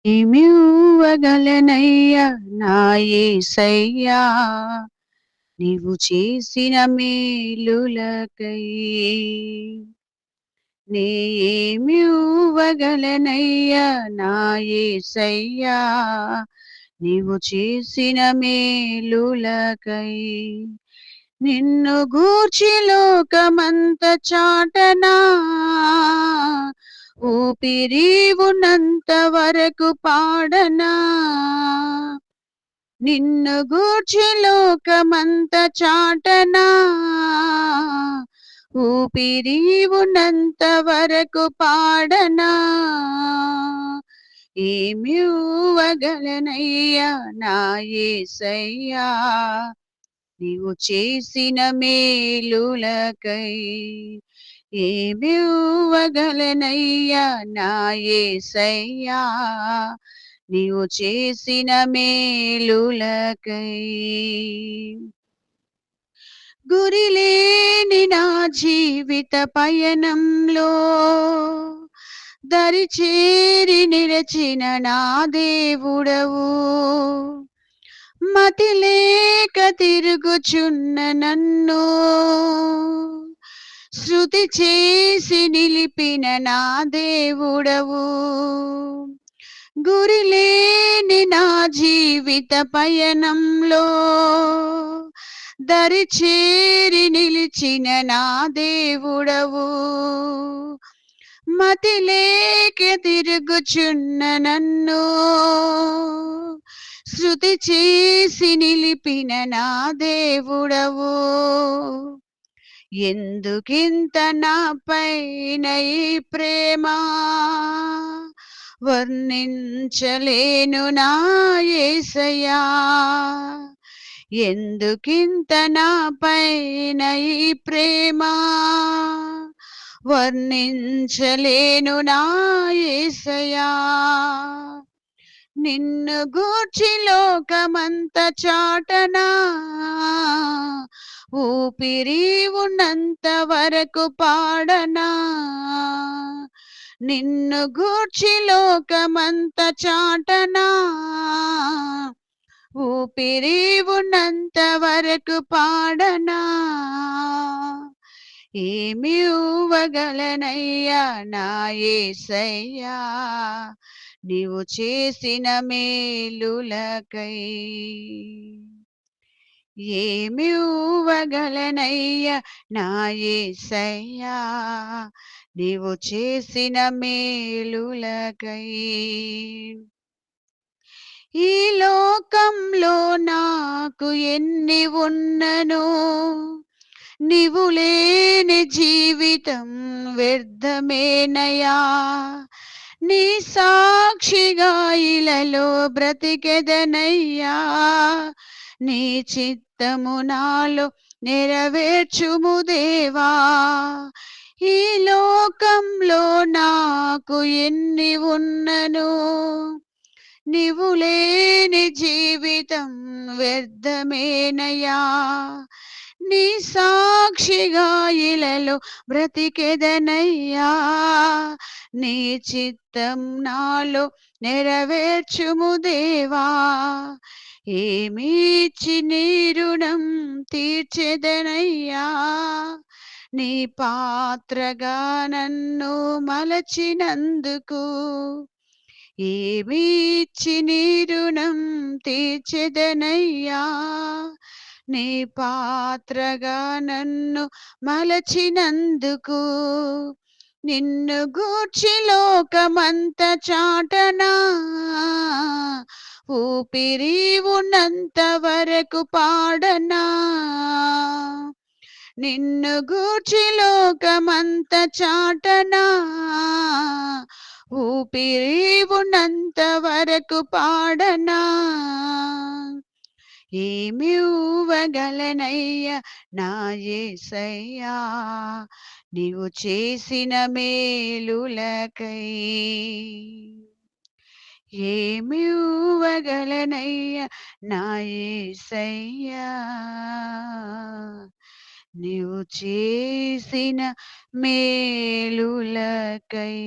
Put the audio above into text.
ఏమివ్వగలనయ్యా నా యేసయ్యా నీవు చేసిన మేలులకై. నేమివ్వగలనయ్యా నా యేసయ్యా నీవు చేసిన మేలులకై. నిన్ను గూర్చి లోకమంత చాటనా ఊపిరి ఉన్నంత వరకు పాడనా. నిన్ను గూర్చి లోకమంత చాటనా ఊపిరి ఉన్నంత వరకు పాడనా. ఏమివ్వగలనయ్యా నా యేసయ్యా నీవు చేసిన మేలులకై. ఏమివ్వగలనయ్యా నా యేసయ్యా నీవు చేసిన మేలులకై. గురిలేని నా జీవిత పయనంలో దరిచేరి నిలచిన నా దేవుడవు. మతిలేక తిరుగుచున్న నన్ను శృతి చేసి నిలిపిన నా దేవుడవు. గురిలేని నా జీవిత పయనంలో దరిచేరి నిలిచిన నా దేవుడవు. మతిలేక తిరుగుచున్న నన్ను శృతి చేసి నిలిపిన నా దేవుడవు. ఎందుకింత నాపైన ఈ ప్రేమ వర్ణించలేను నా యేసయ్యా. ఎందుకింత నాపైన ఈ ప్రేమ వర్ణించలేను నా యేసయ్యా. నిన్ను గూర్చి లోకమంత చాటనా ఊపిరి ఉన్నంత వరకు పాడనా. నిన్ను గూర్చి లోకమంత చాటనా ఊపిరి ఉన్నంత వరకు పాడనా. ఏమివ్వగలనయ్యా నా యేసయ్యా నీవు చేసిన మేలులకై. ఏమివ్వగలనయ్యా నా యేసయ్యా నీవు చేసిన మేలులకై. ఈ లోకంలో నాకు ఎన్ని ఉన్ననో నీవు లేని జీవితం వ్యర్థమేనయా. నీ సాక్షిగా ఇలలో బ్రతికెదనయ్యా. నీ చిత్తము నాలో నెరవేర్చుము దేవా. ఈ లోకంలో నాకు ఎన్ని ఉన్ననో నీవు లేని జీవితం వ్యర్థమేనయా. నీ సాక్షిగా ఇలలో బ్రతికెదనయ్యా. నీ చిత్తం నాలో నెరవేర్చుము దేవా. ఏమిచ్చి నీ రుణం తీర్చెదనయ్యా. నీ పాత్రగా నన్ను మలచినందుకు ఏమిచ్చి నీ రుణం తీర్చెదనయ్యా. నీ పాత్రగా నన్ను మలచినందుకు నిన్ను గూర్చి లోకమంత చాటనా ఊపిరి ఉన్నంత వరకు పాడనా. నిన్ను గూర్చి లోకమంత చాటనా ఊపిరి ఉన్నంత వరకు పాడనా. ఏమివ్వగలనయ్యా నా యేసయ్యా నీవు చేసిన మేలులకై. ఏమివ్వగలనయ్యా నా యేసయ్యా నీవు చేసిన మేలులకై.